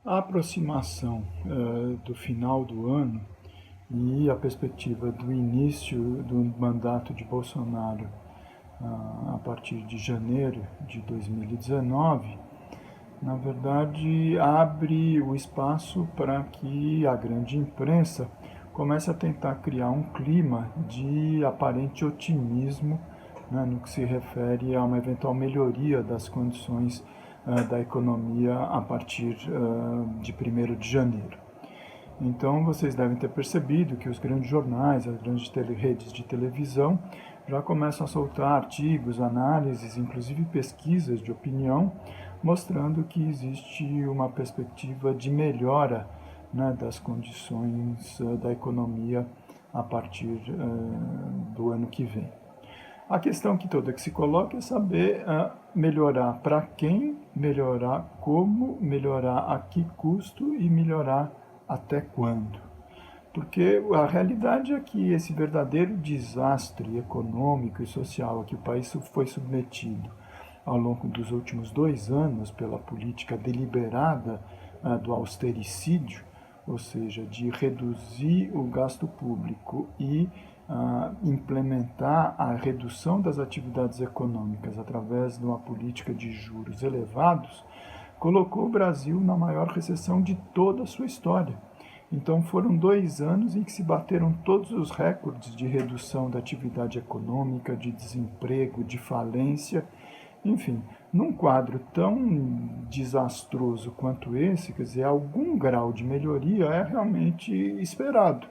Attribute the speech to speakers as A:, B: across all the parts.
A: A aproximação do final do ano e a perspectiva do início do mandato de Bolsonaro a partir de janeiro de 2019, na verdade, abre o espaço para que a grande imprensa comece a tentar criar um clima de aparente otimismo, né, no que se refere a uma eventual melhoria das condições da economia a partir de 1º de janeiro. Então, vocês devem ter percebido que os grandes jornais, as grandes redes de televisão, já começam a soltar artigos, análises, inclusive pesquisas de opinião, mostrando que existe uma perspectiva de melhora, né, das condições da economia a partir do ano que vem. A questão que toda que se coloca é saber melhorar para quem, melhorar como, melhorar a que custo e melhorar até quando. Porque a realidade é que esse verdadeiro desastre econômico e social a que o país foi submetido ao longo dos últimos 2 anos pela política deliberada do austericídio, ou seja, de reduzir o gasto público e implementar a redução das atividades econômicas através de uma política de juros elevados, colocou o Brasil na maior recessão de toda a sua história. Então foram 2 anos em que se bateram todos os recordes de redução da atividade econômica, de desemprego, de falência. Enfim, num quadro tão desastroso quanto esse, quer dizer, algum grau de melhoria é realmente esperado.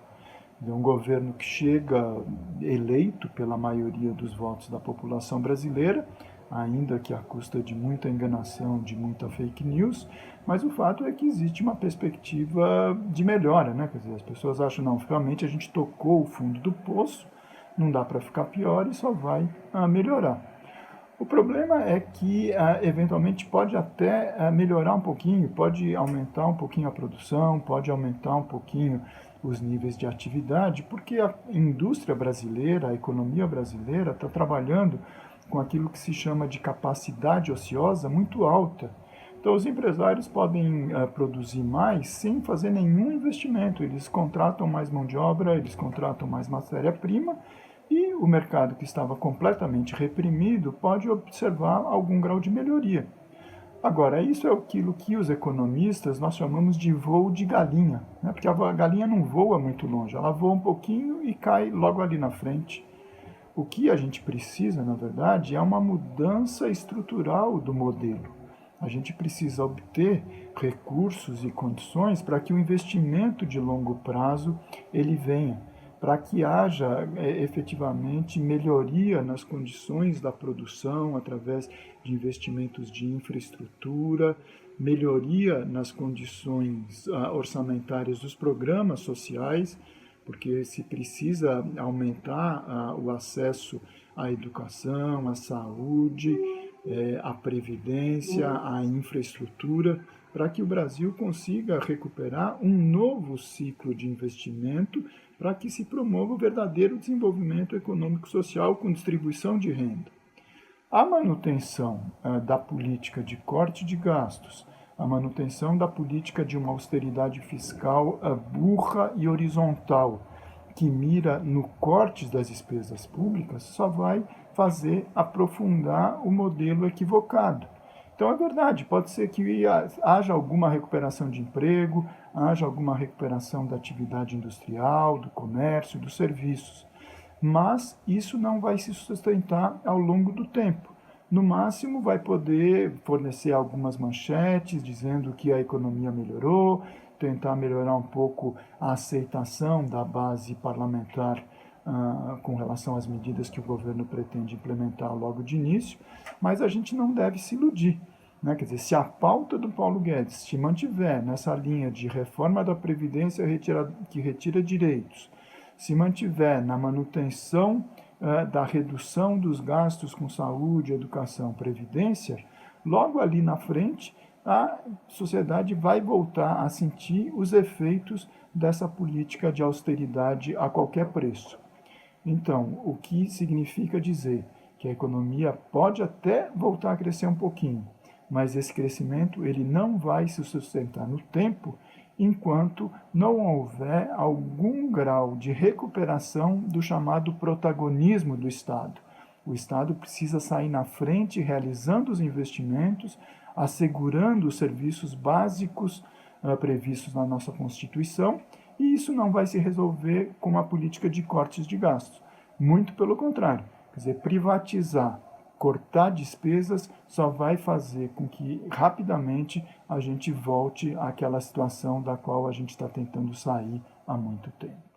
A: De um governo que chega eleito pela maioria dos votos da população brasileira, ainda que à custa de muita enganação, de muita fake news, mas o fato é que existe uma perspectiva de melhora, né? Quer dizer, as pessoas acham, não, realmente a gente tocou o fundo do poço, não dá para ficar pior e só vai melhorar. O problema é que, eventualmente, pode até melhorar um pouquinho, pode aumentar um pouquinho a produção, pode aumentar um pouquinho os níveis de atividade, porque a indústria brasileira, a economia brasileira está trabalhando com aquilo que se chama de capacidade ociosa muito alta. Então, os empresários podem produzir mais sem fazer nenhum investimento. Eles contratam mais mão de obra, eles contratam mais matéria-prima e o mercado que estava completamente reprimido pode observar algum grau de melhoria. Agora, isso é aquilo que os economistas nós chamamos de voo de galinha, né? Porque a galinha não voa muito longe, ela voa um pouquinho e cai logo ali na frente. O que a gente precisa, na verdade, é uma mudança estrutural do modelo. A gente precisa obter recursos e condições para que o investimento de longo prazo ele venha, para que haja efetivamente melhoria nas condições da produção através de investimentos de infraestrutura, melhoria nas condições orçamentárias dos programas sociais, porque se precisa aumentar o acesso à educação, à saúde, à previdência, à infraestrutura, para que o Brasil consiga recuperar um novo ciclo de investimento para que se promova o verdadeiro desenvolvimento econômico-social com distribuição de renda. A manutenção da política de corte de gastos, a manutenção da política de uma austeridade fiscal burra e horizontal, que mira no corte das despesas públicas, só vai fazer aprofundar o modelo equivocado. Então é verdade, pode ser que haja alguma recuperação de emprego, haja alguma recuperação da atividade industrial, do comércio, dos serviços, mas isso não vai se sustentar ao longo do tempo. No máximo, vai poder fornecer algumas manchetes dizendo que a economia melhorou, tentar melhorar um pouco a aceitação da base parlamentar com relação às medidas que o governo pretende implementar logo de início, mas a gente não deve se iludir. Né? Quer dizer, se a pauta do Paulo Guedes se mantiver nessa linha de reforma da Previdência que retira direitos, se mantiver na manutenção da redução dos gastos com saúde, educação, previdência, logo ali na frente a sociedade vai voltar a sentir os efeitos dessa política de austeridade a qualquer preço. Então, o que significa dizer que a economia pode até voltar a crescer um pouquinho, mas esse crescimento ele não vai se sustentar no tempo enquanto não houver algum grau de recuperação do chamado protagonismo do Estado. O Estado precisa sair na frente realizando os investimentos, assegurando os serviços básicos previstos na nossa Constituição, e isso não vai se resolver com uma política de cortes de gastos. Muito pelo contrário, quer dizer, privatizar, cortar despesas só vai fazer com que rapidamente a gente volte àquela situação da qual a gente está tentando sair há muito tempo.